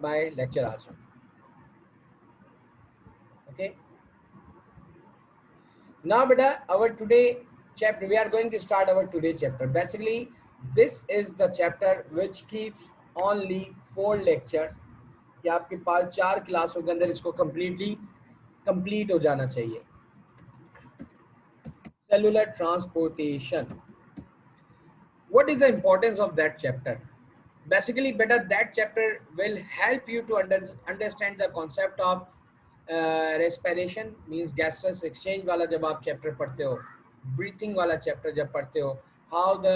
my lecture also. Okay. Now, beta, our today chapter, we are going to start our today chapter. Basically, this is the chapter which keeps only 4 lectures. कि आपके पास 4 क्लासों के अंदर इसको completely complete हो जाना चाहिए. Cellular transportation. What is the importance of that chapter? Basically, better that chapter will help you to understand the concept of respiration, means gaseous exchange वाला जब आप chapter पढ़ते हो, breathing वाला chapter जब पढ़ते हो, how the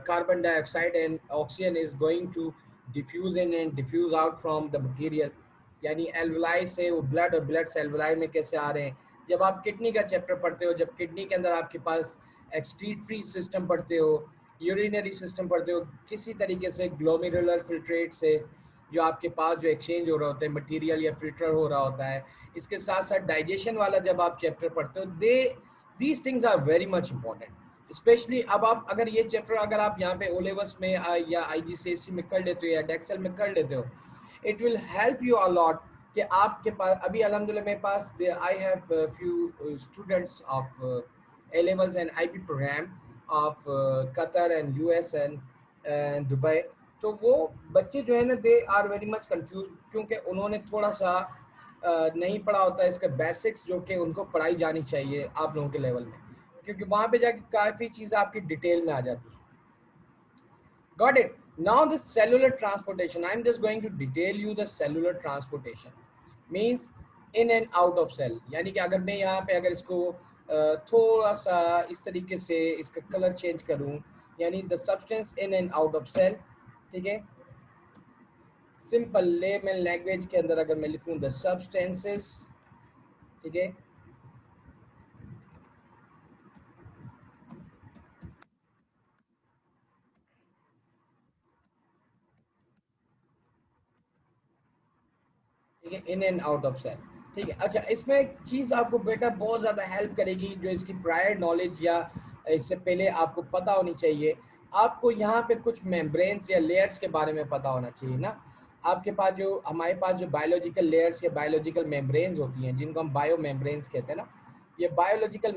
carbon dioxide and oxygen is going to diffuse in and diffuse out from the material. यानी alveoli से वो blood और blood से alveoli में कैसे आ रहे हैं. जब आप किडनी का चैप्टर पढ़ते हो, जब किडनी के अंदर आपके पास एक्सक्रीटरी सिस्टम पढ़ते हो, यूरिनरी सिस्टम पढ़ते हो, किसी तरीके से ग्लोमेरुलर फिल्ट्रेट से जो आपके पास जो एक्सचेंज हो रहा होता है मटेरियल या फिल्टर हो रहा होता है, इसके साथ साथ डाइजेशन वाला जब आप चैप्टर पढ़ते हो, these things are very much important. Specially अब आप अगर ये चैप्टर अगर आप यहाँ पे ओ लेवल्स में या IGCSE में कर लेते हो या डेक्सल में कर लेते हो, it will help you a lot कि आपके पास अभी अल्हम्दुलिल्लाह मेरे पास I have few students of A levels and IB program of Qatar and US and Dubai. तो वो बच्चे जो है ना they are very much confuse क्योंकि उन्होंने थोड़ा सा नहीं पढ़ा होता है इसका बेसिक्स जो कि उनको पढ़ाई जानी चाहिए आप लोगों के लेवल में, क्योंकि वहाँ पे जाके काफ़ी चीज़ आपकी डिटेल में आ जाती है. Got it. Now the cellular transportation. I'm just going to detail you the cellular transportation. Means in and out of cell. यानी कि अगर मैं यहाँ पे अगर इसको थोड़ा सा इस तरीके से इसका कलर चेंज करूँ, यानी the substance in and out of cell, ठीक है. सिंपल लेमन लैंग्वेज के अंदर अगर मैं लिखूँ the substances, ठीक है, ठीक है, in and out of cell. ठीक है. अच्छा, इसमें एक चीज़ आपको बेटा बहुत ज़्यादा हेल्प करेगी जो इसकी प्रायर नॉलेज या इससे पहले आपको पता होनी चाहिए. आपको यहाँ पे कुछ मेम्ब्रेन्स या लेयर्स के बारे में पता होना चाहिए ना. आपके पास जो हमारे पास जो बायोलॉजिकल लेयर्स या बायोलॉजिकल मेम्ब्रेन्स होती हैं जिनको हम बायो मेम्ब्रेन्स कहते हैं ना, ये बायोलॉजिकल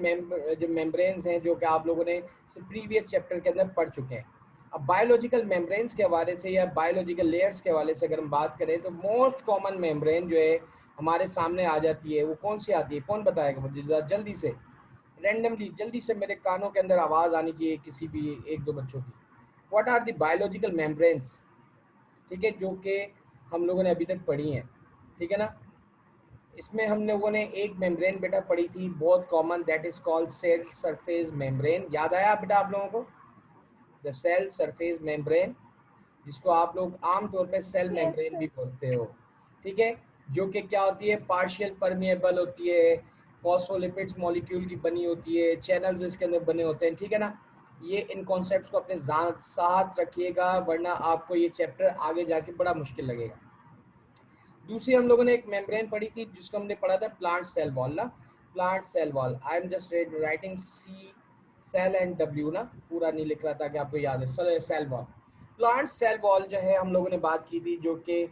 जो मेम्ब्रेन्स हैं जो कि आप लोगों ने प्रीवियस चैप्टर के अंदर पढ़ चुके हैं. अब बायोलॉजिकल मेम्ब्रेन्स के हवाले से या बायोलॉजिकल लेयर्स के हवाले से अगर हम बात करें तो मोस्ट कॉमन मेम्ब्रेन जो है हमारे सामने आ जाती है, वो कौन सी आती है, कौन बताएगा मुझे जल्दी से, रैंडमली जल्दी से मेरे कानों के अंदर आवाज़ आनी चाहिए किसी भी एक दो बच्चों की. What are the biological membranes, ठीक है, जो कि हम लोगों ने अभी तक पढ़ी हैं, ठीक है ना. इसमें हम लोगों ने एक मेम्ब्रेन बेटा पढ़ी थी बहुत common, that is called cell surface membrane. याद आया बेटा आप लोगों को, द सेल सरफेस मेम्ब्रेन, जिसको आप लोग आमतौर पे सेल मेम्ब्रेन भी बोलते हो, ठीक है, जो कि क्या होती है, पार्शियल परमिएबल होती है, फॉस्फोलिपिड्स मॉलिक्यूल की बनी होती है, चैनल्स इसके अंदर बने होते हैं, ठीक है ना. ये इन कॉन्सेप्ट्स को अपने साथ रखिएगा वरना आपको ये चैप्टर आगे जाके बड़ा मुश्किल लगेगा. दूसरी हम लोगों ने एक मेम्ब्रेन पढ़ी थी जिसको हमने पढ़ा था प्लांट सेल वॉल ना, plant cell wall. I am just writing C cell and W ना, पूरा नहीं लिख रहा था कि आपको याद है. Cell wall, plant cell wall जो है हम लोगों ने बात की थी जो कि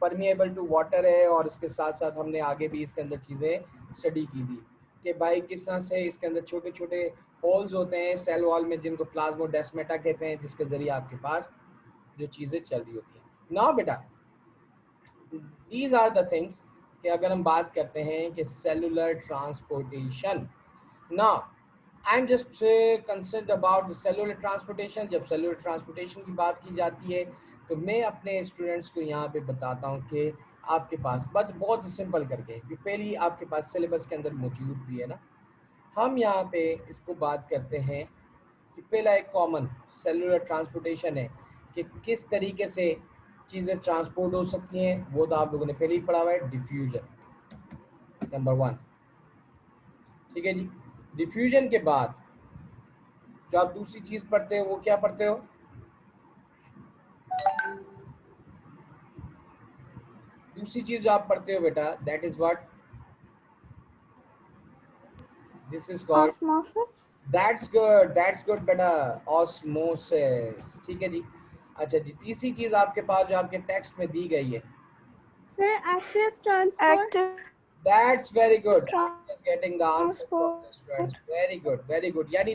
परमिएबल टू वाटर है, और इसके साथ साथ हमने आगे भी इसके अंदर चीज़ें स्टडी की थी कि भाई किस तरह से इसके अंदर छोटे छोटे होल्स होते हैं सेल वॉल में जिनको प्लाज्मोडेस्माटा कहते हैं, जिसके ज़रिए आपके पास जो चीज़ें चल रही होती हैं. नाउ बेटा दीज आर द थिंग्स कि अगर हम बात करते हैं कि cellular transportation. Now I am just concern about the cellular transportation. जब सेलुलर ट्रांसपोर्टेशन की बात की जाती है तो मैं अपने स्टूडेंट्स को यहाँ पे बताता हूँ कि आपके पास बहुत सिंपल करके जो पहली आपके पास सिलेबस के अंदर मौजूद भी है ना, हम यहाँ पे इसको बात करते हैं कि पहला एक कॉमन सेलुलर ट्रांसपोर्टेशन है कि किस तरीके से चीज़ें ट्रांसपोर्ट हो सकती हैं, वो तो आप लोगों ने पहले ही पढ़ा हुआ है, डिफ्यूजन नंबर 1, ठीक है जी. डिफ्यूजन के बाद जो आप दूसरी चीज़ पढ़ते हो वो क्या पढ़ते हो, दूसरी चीज़ जो आप पढ़ते हो बेटा that is what, this is called, Osmosis. That's good बेटा, ऑस्मोसिस, ठीक है जी. अच्छा जी, तीसरी चीज आपके पास जो आपके टेक्स्ट में दी गई है, Sir, active transport. Active that's very good. I'm just getting the answer transport. from the students. Very good, very good. यानी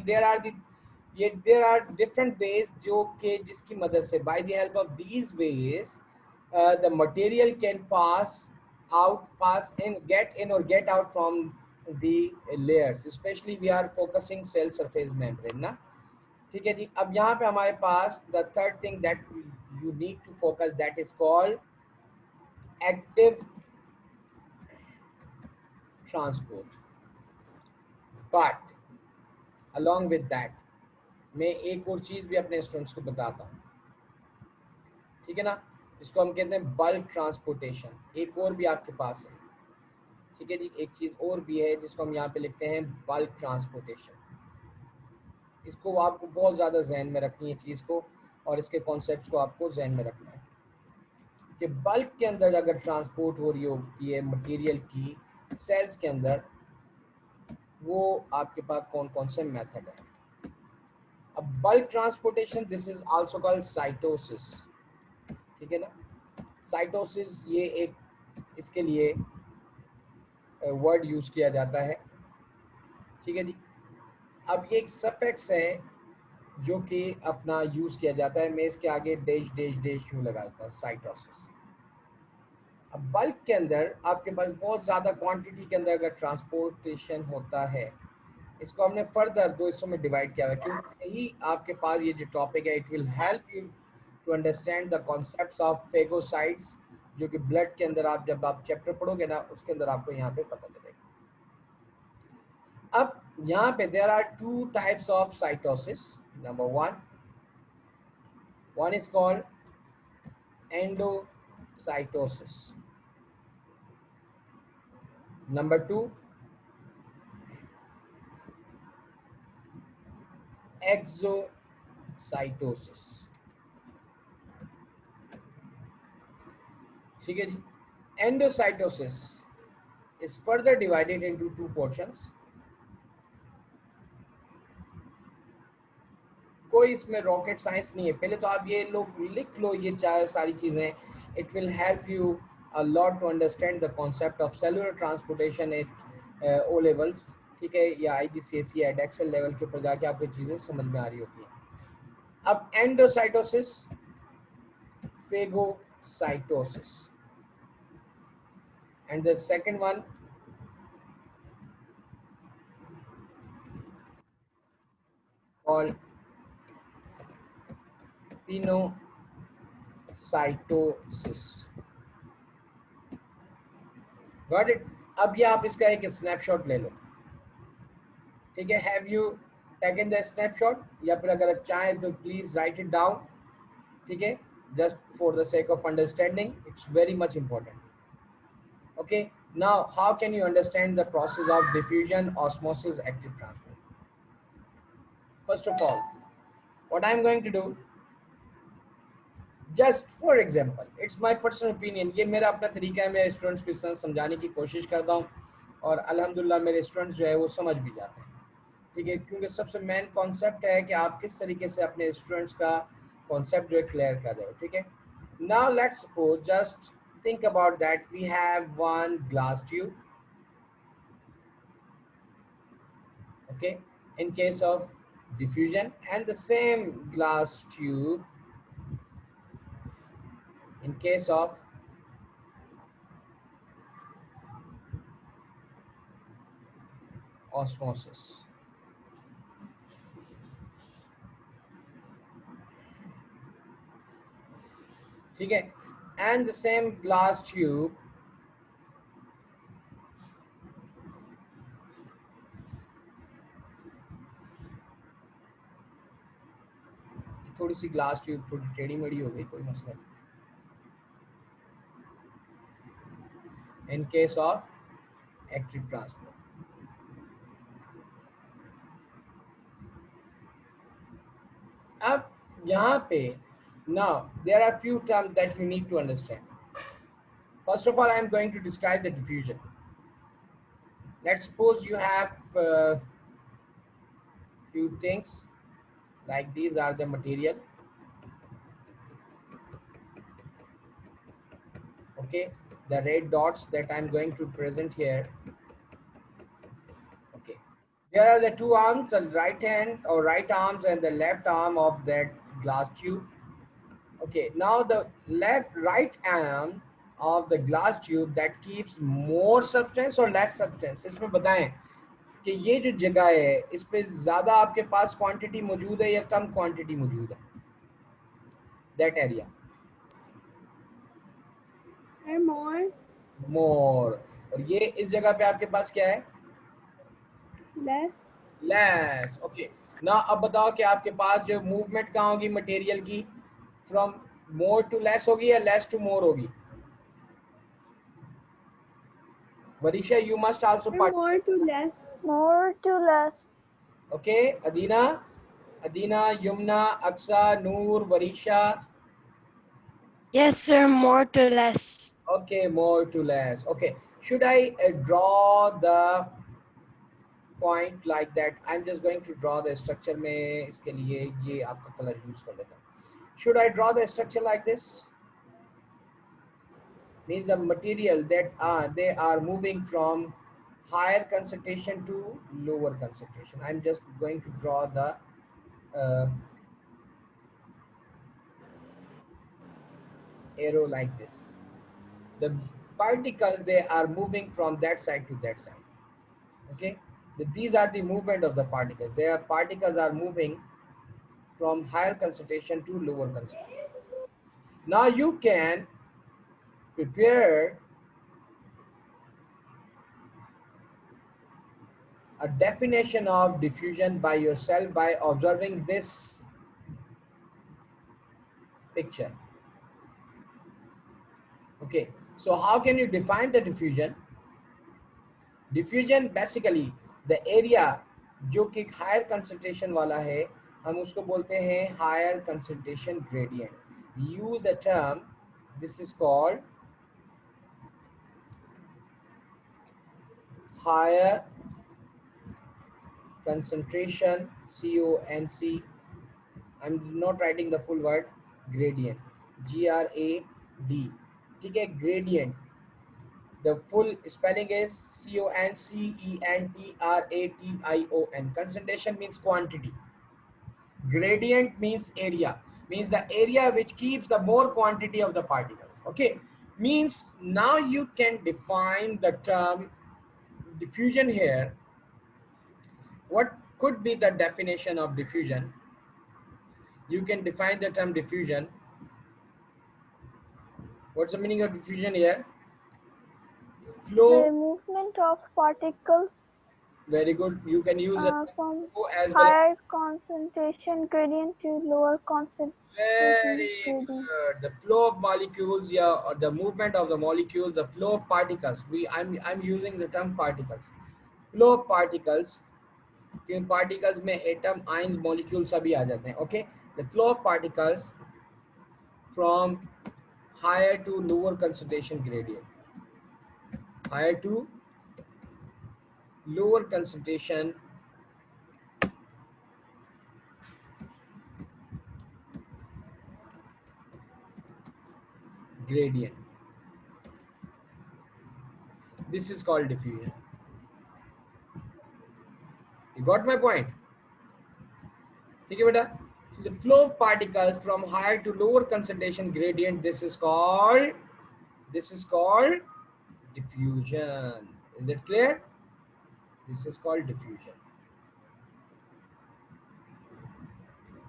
there are different ways जो कि जिसकी मदद से by the help of these ways the material can pass in, get in or get out from the layers. Especially we are focusing cell surface membrane ना. ठीक है जी. अब यहाँ पे हमारे पास the third thing that you need to focus, that is called active transport. But along with that मैं एक और चीज भी अपने स्टूडेंट्स को बताता हूँ, ठीक है ना, जिसको हम कहते हैं बल्क ट्रांसपोर्टेशन. एक और भी आपके पास है, ठीक है जी, एक चीज और भी है जिसको हम यहाँ पे लिखते हैं बल्क ट्रांसपोर्टेशन. इसको आपको बहुत ज्यादा जहन में रखनी है चीज को, और इसके कॉन्सेप्ट्स को आपको जहन में रखना है कि बल्क के अंदर अगर ट्रांसपोर्ट हो रही होती है मटेरियल की सेल्स के अंदर, वो आपके पास कौन कौन से मेथड है. अब bulk transportation, this is also called cytosis. ठीक है ना, साइटोसिस ये एक इसके लिए वर्ड यूज किया जाता है. ठीक है जी. अब ये एक सफिक्स है जो कि अपना यूज किया जाता है, मैं इसके आगे डैश डैश डैश यूं लगाता हूं, साइटोसिस. अब बल्क के अंदर आपके पास बहुत ज़्यादा क्वांटिटी के अंदर अगर ट्रांसपोर्टेशन होता है, इसको हमने फर्दर दो हिस्सों में डिवाइड किया है क्योंकि यही आपके पास ये जो टॉपिक है, it will help you to understand the concepts of phagocytes, जो कि ब्लड के अंदर आप जब आप चैप्टर पढ़ोगे ना, उसके अंदर आपको यहाँ पे पता चलेगा. अब यहाँ पे there are two types of cytosis. Number one is called endocytosis. Number two exocytosis. ठीक है जी. Endocytosis is further divided into two portions. कोई इसमें रॉकेट साइंस नहीं है, पहले तो आप ये लोग लिख लो ये चार सारी चीजें. It will help you a lot to understand the concept of cellular transportation at O levels. ठीक है, या IGCSE या एक्सेल लेवल के ऊपर जाके आपको चीजें समझ में आ रही होती हैं. अब endocytosis, phagocytosis, and the second one called pinocytosis. Got it. अब ये आप इसका एक स्नैपशॉट ले लो. ठीक है, have you taken the snapshot, या फिर अगर आप चाहें तो प्लीज राइट इट डाउन. ठीक है, just for the sake of understanding, it's very much important. Okay, now how can you understand the process of diffusion, osmosis, active transport. First of all, what I am going to do, just for example, it's my personal opinion, ये मेरा अपना तरीका है, मेरे students को इस तरह समझाने की कोशिश करता हूँ, और अल्हम्दुलिल्लाह मेरे स्टूडेंट्स जो है वो समझ भी जाते हैं. ठीक है, क्योंकि सबसे मेन कॉन्सेप्ट है कि आप किस तरीके से अपने स्टूडेंट्स का कॉन्सेप्ट जो है क्लियर कर रहे हो. ठीक है, now let's suppose, just think about that, we have one glass tube, okay, in case of diffusion, and the same glass tube in case of osmosis. ठीक है, and the same glass tube थोड़ी सी glass tube थोड़ी टेढ़ी मेढ़ी हो गई, कोई मसला नहीं. In case of active transport, अब यहाँ पे now there are few terms that you need to understand. First of all, I am going to describe the diffusion. Let's suppose you have few things like these are the material. Okay, the red dots that I'm going to present here. Okay, there are the two arms, the right hand or right arms and the left arm of that glass tube. Okay, now the right arm of the glass tube that keeps more substance or less substance. इसमें बताएं कि ये जो जगह है इस पे ज्यादा आपके पास क्वांटिटी मौजूद है या कम क्वांटिटी मौजूद है, दैट एरिया More. मोर, और ये इस जगह पे आपके पास क्या है, Less. लेस। ओके, ना अब बताओ कि आपके पास जो मूवमेंट कहाँ होगी मटेरियल की, फ्रॉम मोर टू लेस होगी या लेस टू मोर होगी? Varisha, you must also More to participate. less. More to less. Okay, Adina, Adina, Yumna, Aqsa, Noor, Varisha. Yes, sir. More to less. Okay, more to less. Okay, should I draw the point like that? I'm just going to draw the structure में इसके लिए ये आपका color use कर लेता हूँ. Should I draw the structure like this? Means the material that they are moving from higher concentration to lower concentration. I'm just going to draw the arrow like this. The particles, they are moving from that side to that side. Okay, these are the movement of the particles. Their particles are moving from higher concentration to lower concentration. Now you can prepare a definition of diffusion by yourself by observing this picture. Okay, so how can you define the diffusion? Diffusion basically the area जो कि higher concentration वाला है, हम उसको बोलते हैं higher concentration gradient. Use a term, this is called higher concentration, CONC. I'm not writing the full word, gradient, GRAD. ठीक है, gradient. The full spelling is CONCENTRATION. Concentration means quantity. Gradient means area, means the area which keeps the more quantity of the particles. Okay, means now you can define the term diffusion here. What could be the definition of diffusion? You can define the term diffusion. What's the meaning of diffusion here? The Flow. movement of particles Very good. You can use the from flow as well. higher concentration gradient to lower concentration Very gradient. good. The flow of molecules, yeah, or the movement of the molecules, the flow of particles. I'm using the term particles. Flow of particles. क्योंकि particles में atom, ions, molecules सभी आ जाते हैं. Okay. The flow of particles from higher to lower concentration gradient. Higher to lower concentration gradient. This is called diffusion. You got my point? ठीक है बेटा? The flow of particles from higher to lower concentration gradient, this is called diffusion. Is it clear? This is called diffusion.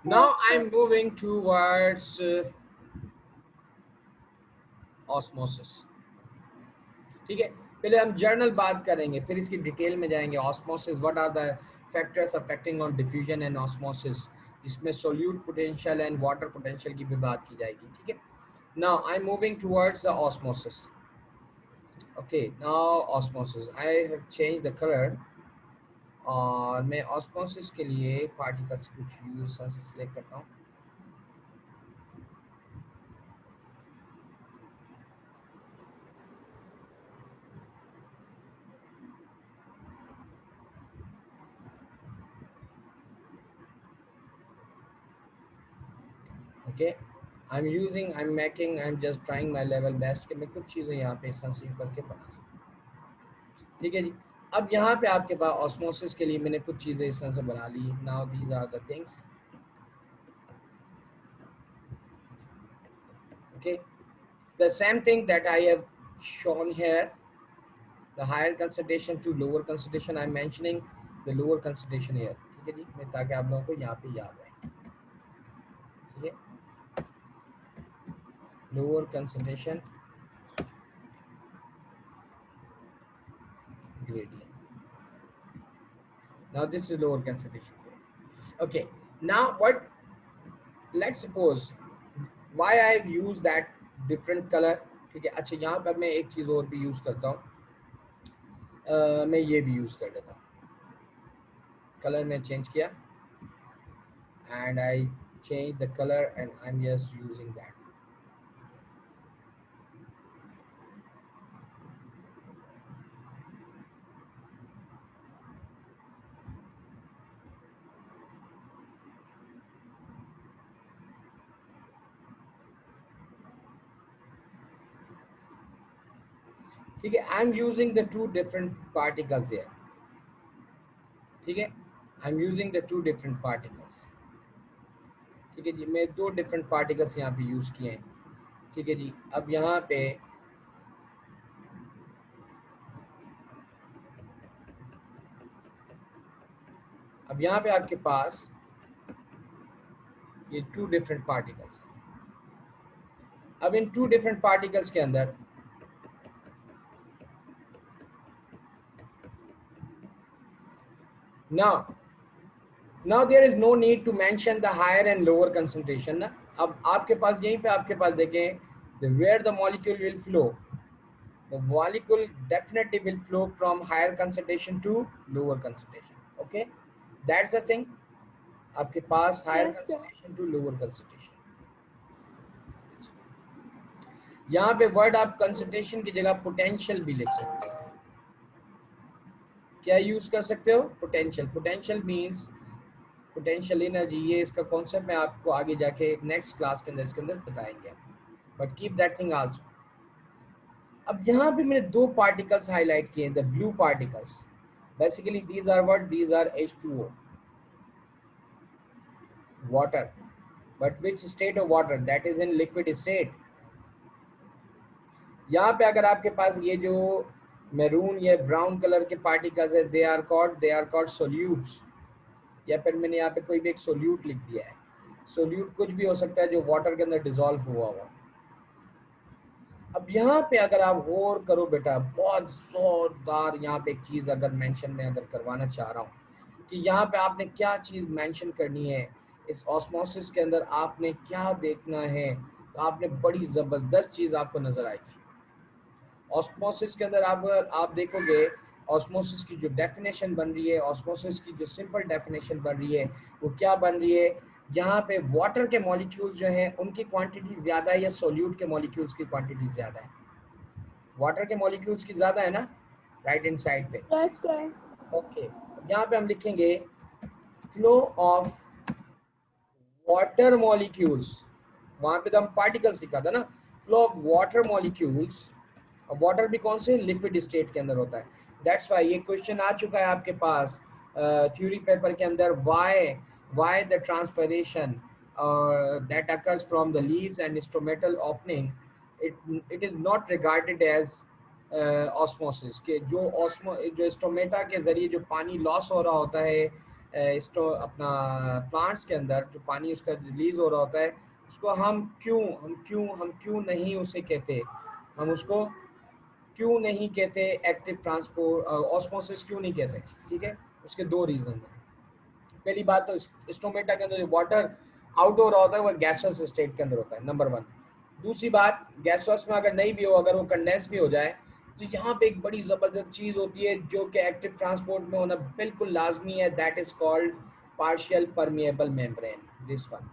Now I'm moving towards osmosis. ठीक है, पहले हम journal बात करेंगे, फिर इसकी डिटेल में जाएंगे. Osmosis, what are the factors affecting on diffusion and osmosis, जिसमें solute potential and water potential की भी बात की जाएगी. ठीक है. Now I'm moving towards the osmosis. Okay, now osmosis. I have changed the color. और मैं osmosis के लिए particles कुछ use select करता हूँ. Okay, I'm just trying my level best कि मैं कुछ चीज़ें यहाँ पे संसीव करके बना सकूँ। ठीक है जी। अब यहाँ पे आपके पास ऑस्मोसिस के लिए मैंने कुछ चीज़ें इस तरह से बना ली। Now these are the things. Okay, the same thing that I have shown here, the higher concentration to lower concentration, I'm mentioning the lower concentration here. ठीक है जी, मैं ताकि आप लोगों को यहाँ पे याद रहे। ठीक है, lower concentration gradient. Now this is lower concentration. Okay, now what? Let's suppose why I've used that different color. ठीक है, अच्छा यहाँ पर मैं एक चीज़ और भी यूज़ करता हूँ। मैं ये भी यूज़ कर लेता हूँ। कलर में चेंज किया and I change the color and I'm just using that. ठीक है, I am using the two different particles here. ठीक है, I am using the two different particles. ठीक है जी, मैं दो डिफरेंट पार्टिकल्स यहाँ पे यूज किए हैं। ठीक है जी, अब यहाँ पे आपके पास ये टू डिफरेंट पार्टिकल्स हैं। अब इन टू डिफरेंट पार्टिकल्स के अंदर now there is no need to mention the higher and lower concentration ना। अब आपके पास यहीं पे आपके पास देखें, where the molecule will flow, the molecule definitely will flow from higher concentration to lower concentration. Okay, that's the thing. आपके पास higher Yes, sir. concentration to lower concentration। यहाँ पे वर्ड आप concentration की जगह potential भी लिख सकते हो। क्या यूज कर सकते हो? Potential means potential energy. ये इसका कॉन्सेप्ट मैं आपको आगे जाके नेक्स्ट क्लास के अंदर इसके अंदर बताएंगे, but keep that thing also. अब यहाँ पे मैंने दो पार्टिकल्स हाईलाइट किए हैं, the blue particles. Basically these are what? These are H2O, water. But which state of water? That is in liquid state. यहाँ पे अगर आपके पास ये जो मैरून या ब्राउन कलर के पार्टिकल्स है, दे आर कॉल्ड सोल्यूट्स, या फिर मैंने यहाँ पे कोई भी एक सोल्यूट लिख दिया है। सोल्यूट कुछ भी हो सकता है जो वाटर के अंदर डिसॉल्व हुआ हुआ। अब यहाँ पे अगर आप गौर करो बेटा, बहुत जोरदार यहाँ पे एक चीज अगर मेंशन में अगर करवाना चाह रहा हूँ कि यहाँ पे आपने क्या चीज मेंशन करनी है इस ऑस्मोसिस के अंदर, आपने क्या देखना है, तो आपने बड़ी जबरदस्त चीज आपको नजर आएगी। ऑस्मोसिस के अंदर आप देखोगे, ऑस्मोसिस की जो डेफिनेशन बन रही है, ऑस्मोसिस की जो सिंपल डेफिनेशन बन रही है, वो क्या बन रही है? यहाँ पे वाटर के मॉलिक्यूल्स जो हैं उनकी क्वांटिटी ज्यादा है या सोल्यूट के मॉलिक्यूल्स की क्वांटिटी ज्यादा है? वाटर के मॉलिक्यूल्स की ज्यादा है ना, राइट हैंड साइड पे। Yes, sir. ओके, यहाँ पे हम लिखेंगे फ्लो ऑफ वाटर मॉलिक्यूल्स। वहां पे तो हम पार्टिकल्स लिखा था ना, फ्लो ऑफ वाटर मॉलिक्यूल्स। और वाटर भी कौन से? लिक्विड स्टेट के अंदर होता है। दैट्स वाई ये क्वेश्चन आ चुका है आपके पास थ्योरी पेपर के अंदर, why the transpiration that occurs from the leaves and stomatal opening, it is not regarded as osmosis. के जो स्टोमेटा के जरिए जो पानी लॉस हो रहा होता है अपना प्लांट्स के अंदर, जो पानी उसका रिलीज हो रहा होता है, उसको हम क्यों नहीं उसे कहते, हम उसको क्यों नहीं कहते एक्टिव ट्रांसपोर्ट, ऑस्मोसिस क्यों नहीं कहते? ठीक है, उसके दो रीजन है। पहली बात तो स्टोमेटा के अंदर जो वाटर आउट हो रहा होता है वो गैसोस स्टेट के अंदर होता है, नंबर वन। दूसरी बात, गैसोस में अगर नहीं भी हो, अगर वो कंडेंस भी हो जाए, तो यहाँ पे एक बड़ी जबरदस्त चीज होती है जो कि एक्टिव ट्रांसपोर्ट में होना बिल्कुल लाजमी है, that is called partial permeable membrane, this one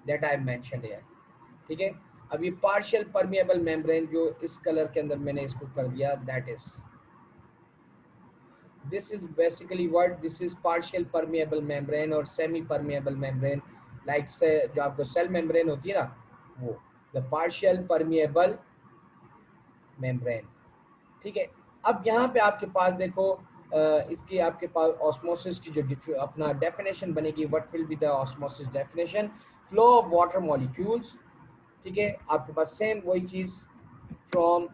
that I mentioned here. ठीक है, अब ये पार्शियल परमिएबल मेम्ब्रेन जो इस कलर के अंदर मैंने इसको कर दिया, that is this is basically what this is partial permeable membrane or semi permeable membrane। Like से जो आपको सेल मेम्ब्रेन होती है ना, वो द पार्शियल परमिएबल मेम्ब्रेन। ठीक है, अब यहाँ पे आपके पास देखो इसकी आपके पास ऑस्मोसिस की जो अपना डेफिनेशन बनेगी, what will be the osmosis definition, flow of water molecules. ठीक है, आपके पास सेम वही चीज, from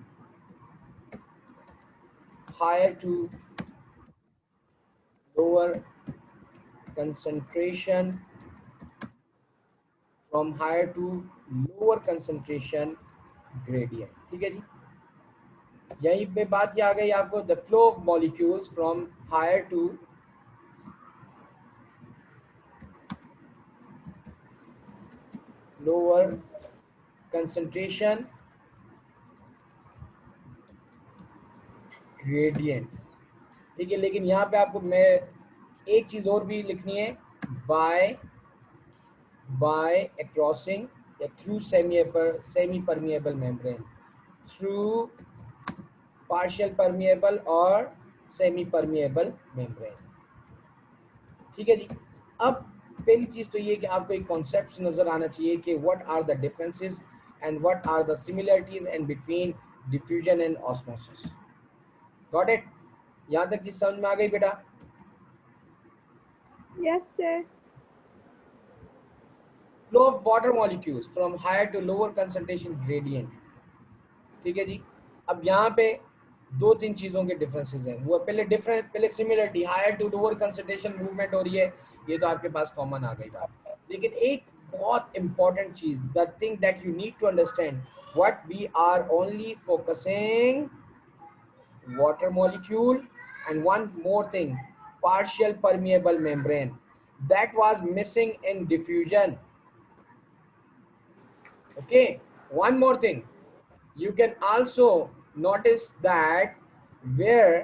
higher to lower concentration, from higher to lower concentration gradient. ठीक है जी, यही पे बात ये आ गई आपको, the flow of molecules from higher to lower concentration gradient. ठीक है, लेकिन यहाँ पे आपको मैं एक चीज और भी लिखनी है, बाय अक्रॉसिंग या through semi permeable membrane, through partial permeable और सेमी परमिएबल मेम्ब्रेन। ठीक है जी, अब पहली चीज तो ये कि आपको एक कॉन्सेप्ट नजर आना चाहिए कि what are the differences and what are the similarities in between diffusion and osmosis. Got it? यहाँ तक चीज समझ में आ गई बेटा? Yes, sir. Flow of water molecules from higher to lower concentration gradient. ठीक है जी, अब यहाँ पे दो तीन चीजों के डिफरेंसेस हैं। वो पहले similarity, higher to lower concentration movement हो रही है, ये तो आपके पास कॉमन आ गई बात। लेकिन एक बहुत इंपॉर्टेंट चीज, the thing that you need to understand, what we are only focusing water molecule, and one more thing, partial permeable membrane, that was missing in diffusion. Okay, one more thing, you can also notice that where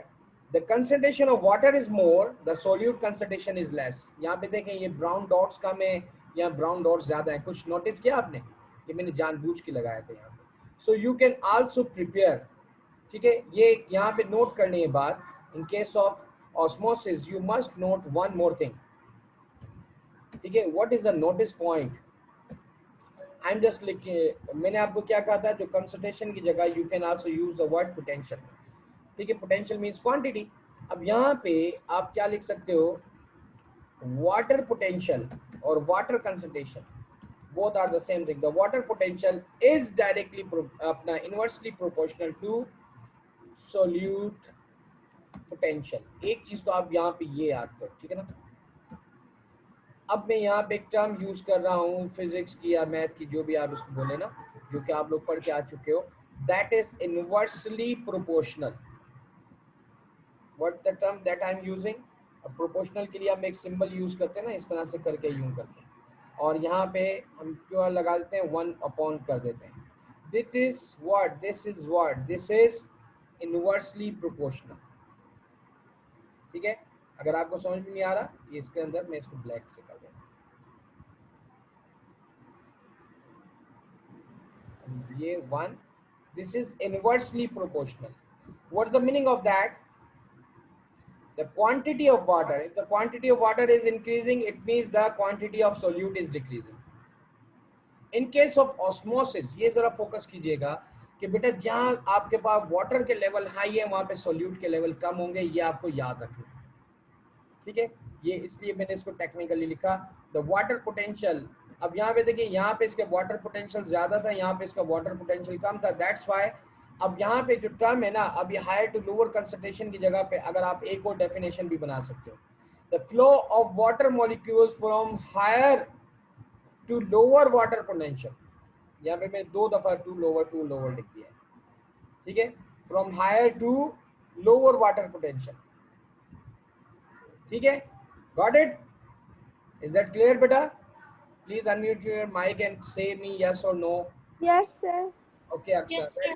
the concentration of water is more, the solute concentration is less. यहाँ पे देखें ये brown dots कम है, यहाँ brown dots ज्यादा है। कुछ notice किया आपने? ये मैंने जानबूझ के लगाया था यहाँ पे। So you can also prepare, ठीक है, ये यहाँ पे नोट करनी है बात, in case of osmosis you must note one more thing. ठीक है, what is the notice point? I am just लिखिए, मैंने आपको क्या कहा था, जो कंसंट्रेशन की जगह you can also use the word potential. ठीक है, पोटेंशियल मींस क्वांटिटी। अब यहाँ पे आप क्या लिख सकते हो, वाटर पोटेंशियल और water concentration both are the same thing. The water potential is directly अपना inversely proportional to solute potential. एक चीज तो आप यहाँ पे ये याद करो, ठीक है ना। अब मैं यहाँ पे एक टर्म यूज कर रहा हूँ फिजिक्स की या मैथ की, जो भी आप इसको बोले ना, जो कि आप लोग पढ़ के आ चुके हो, that is inversely proportional. What the term that I am using, proportional के लिए हम एक सिंबल यूज करते हैं ना, इस तरह से करके, यूं करके, और यहाँ पे हम क्यों लगा देते हैं, 1 कर देते हैं। This is inversely proportional. ठीक है, अगर आपको समझ में नहीं आ रहा, ये इसके अंदर मैं इसको ब्लैक से कर देता हूं, ये 1, this is inversely proportional. What is the meaning of that? The quantity of water, if the quantity of water is increasing, it means the quantity of solute is decreasing. In case of osmosis, ये जरा focus कीजिएगा कि बेटा जहां आपके पास water के level high है, वहां पे सोल्यूट के लेवल कम होंगे, ये आपको याद रखना। ठीक है, ये इसलिए मैंने इसको टेक्निकली लिखा, द वाटर पोटेंशियल। अब यहाँ पे देखिए, यहाँ पे इसके वाटर पोटेंशियल ज्यादा था, यहाँ पे इसका वाटर पोटेंशियल कम था, दैट्स व्हाई। अब यहाँ पे जो टर्म है ना, अब ये हायर टू लोअर कंसंट्रेशन की जगह पे अगर आप एक और डेफिनेशन भी बना सकते हो, the flow of water molecules from higher to lower water potential. यहाँ पे मैं 2 दफा टू लोअर लिख दिया है। ठीक है, from higher to lower water potential. ठीक है, got it? Is that clear बेटा? Please unmute your mic and say me yes or no. Yes, sir. Okay, Aksha. Yes, sir.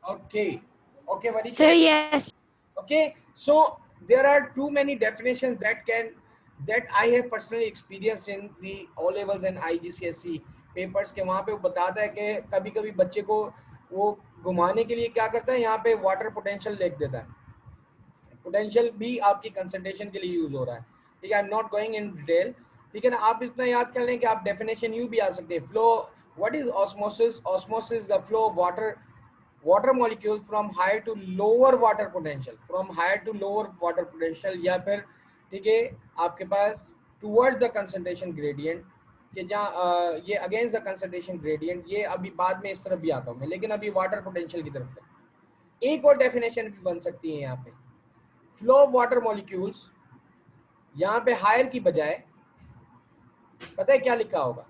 Okay. Okay, Varika. Sir, yes. Okay, so there are too many definitions that I have personally experienced in the O levels and IGCSE papers के वहाँ पे वो बताता है कि कभी कभी बच्चे को वो घुमाने के लिए क्या करता है, यहाँ पे वाटर पोटेंशियल लिख देता है। पोटेंशियल भी आपकी कंसंट्रेशन के लिए यूज हो रहा है। ठीक है, I am not going in detail, ठीक है ना। आप इतना याद कर लें कि आप डेफिनेशन यूं भी आ सकते हैं, flow, what is osmosis? Osmosis the flow of water molecules from higher to lower water potential, from higher to lower water potential, या फिर ठीक है आपके पास टूवर्ड्स द कंसंट्रेशन ग्रेडियंट, कि जहाँ ये अगेंस्ट द कंसंट्रेशन ग्रेडियंट, ये अभी बाद में इस तरफ भी आता हूँ मैं, लेकिन अभी वाटर पोटेंशियल की तरफ है। एक और डेफिनेशन भी बन सकती है यहाँ पे, फ्लो ऑफ वाटर मॉलिक्यूल्स, यहाँ पे हायर की बजाय पता है क्या लिखा होगा?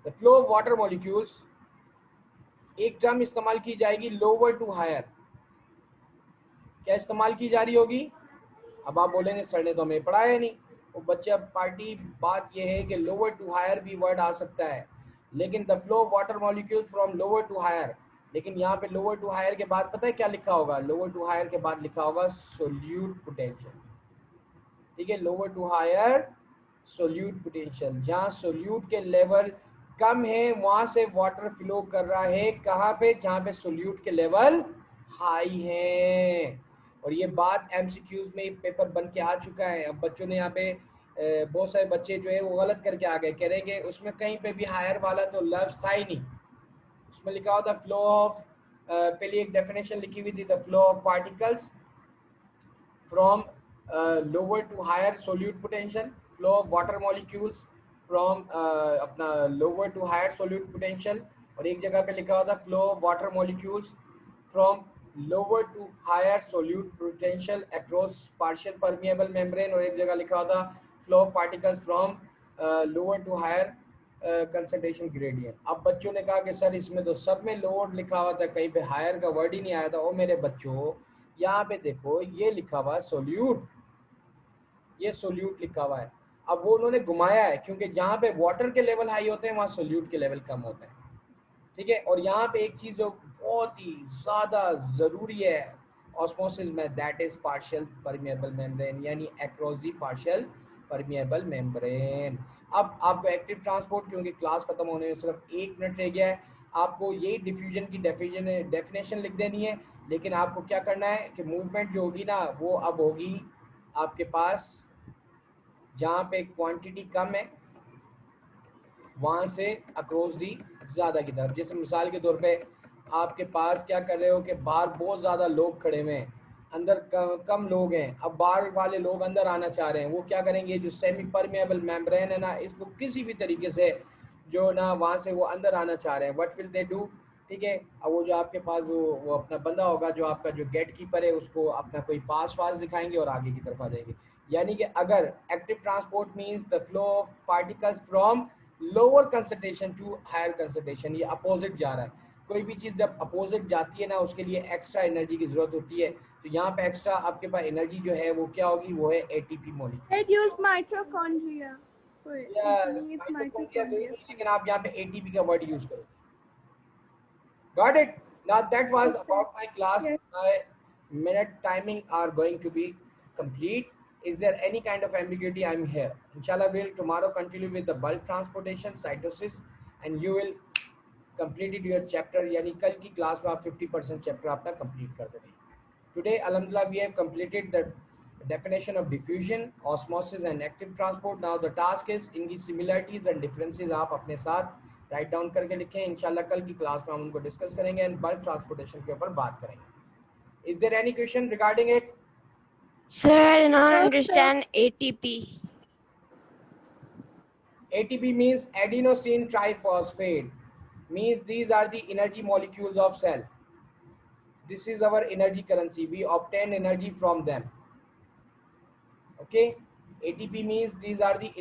The flow of water molecules, एक टर्म इस्तेमाल की जाएगी लोअर टू हायर। क्या इस्तेमाल की जा रही होगी? अब आप बोलेंगे सर ने तो हमें पढ़ाया नहीं। वो बच्चे अब पार्टी, बात ये है कि लोअर टू हायर भी वर्ड आ सकता है, लेकिन the flow of water molecules from lower to higher, लेकिन यहाँ पे लोअर टू हायर के बाद पता है क्या लिखा होगा? लोअर टू हायर के बाद लिखा होगा सोल्यूट पोटेंशियल। ठीक है, lower to higher solute potential, जहाँ सोल्यूट के लेवल कम है वहां से वाटर फ्लो कर रहा है, कहाँ पे? जहाँ पे सोल्यूट के लेवल हाई है। और ये बात एमसीक्यूज में पेपर बन के आ चुका है। अब बच्चों ने यहाँ पे बहुत सारे बच्चे जो है वो गलत करके आ गए, कह रहे कि उसमें कहीं पे भी हायर वाला तो लफ्ज था ही नहीं। उसमें लिखा हुआ था फ्लो ऑफ, पहले एक डेफिनेशन लिखी हुई थी, the flow of particles from lower to higher solute potential, flow of water molecules from अपना lower to higher solute potential, और एक जगह पे लिखा हुआ था flow of water molecules from lower to higher solute potential across partial permeable membrane, और एक जगह लिखा हुआ था flow of particles from lower to higher concentration gradient. अब बच्चों ने कहा कि सर इसमें तो सब में लोअर लिखा हुआ था, कहीं पे हायर का वर्ड ही नहीं आया था। ओ मेरे बच्चों, यहाँ पे देखो ये लिखा हुआ है सोल्यूट, ये सोल्यूट लिखा हुआ है। अब वो उन्होंने घुमाया है, क्योंकि जहाँ पे वाटर के लेवल हाई होते हैं वहाँ सोल्यूट के लेवल कम होते हैं। ठीक है, और यहाँ पे एक चीज जो बहुत ही ज्यादा जरूरी है ऑस्मोसिस में, that is partial permeable membrane, यानी across the partial permeable membrane. अब आपको एक्टिव ट्रांसपोर्ट, क्योंकि क्लास खत्म होने में सिर्फ 1 मिनट रह गया है, आपको यही डिफ्यूजन की डेफिनेशन लिख देनी है। लेकिन आपको क्या करना है कि मूवमेंट जो होगी ना वो अब होगी आपके पास जहाँ पे क्वांटिटी कम है वहां से अक्रॉस दी ज्यादा की तरफ। जैसे मिसाल के तौर पे आपके पास क्या कर रहे हो कि बाहर बहुत ज्यादा लोग खड़े हुए हैं, अंदर कम लोग हैं, अब बाहर वाले लोग अंदर आना चाह रहे हैं, वो क्या करेंगे? जो सेमी परमेबल मेम्ब्रेन है ना, इसको किसी भी तरीके से जो ना वहां से वो अंदर आना चाह रहे हैं, व्हाट विल दे डू? ठीक है, अब वो जो आपके पास वो अपना बंदा होगा, जो आपका जो गेट कीपर है, उसको अपना कोई पास वास दिखाएंगे और आगे की तरफ आ जाएंगे। यानी कि अगर active transport means the flow of particles from lower concentration to higher concentration, ये अपोजिट जा रहा है। कोई भी चीज जब अपोजिट जाती है ना, उसके लिए एक्स्ट्रा एनर्जी की जरूरत होती है। तो यहाँ पे एक्स्ट्रा आपके पास एनर्जी जो है वो क्या होगी? वो है ATP molecule. It used mitochondria. Wait, it yes, needs mitochondria जरूरी mitochondria. नहीं, लेकिन आप यहाँ पे एटीपी का वर्ड यूज करो। Got it? Now that was Okay. about my class. Yes. My minute timing are going to be complete. Is there any kind of ambiguity? I'm here. Inshallah, we'll tomorrow continue with the bulk transportation, cytosis, and you will completed your chapter. यानी कल की class में आप 50% chapter अपना complete कर देंगे। Today, alhamdulillah, we have completed the definition of diffusion, osmosis, and active transport. Now the task is इनकी similarities and differences आप अपने साथ राइट डाउन करके लिखें। इंशाल्लाह कल की क्लास में हम उनको डिस्कस करेंगे एंड बल्क ट्रांसपोर्टेशन के ऊपर बात करेंगे। Is there any question regarding it? Sir, I did not No, sir. understand ATP. ATP means adenosine triphosphate, means these are the energy molecules of cell. This is our energy currency, we obtain energy from them. Okay, ATP means these are the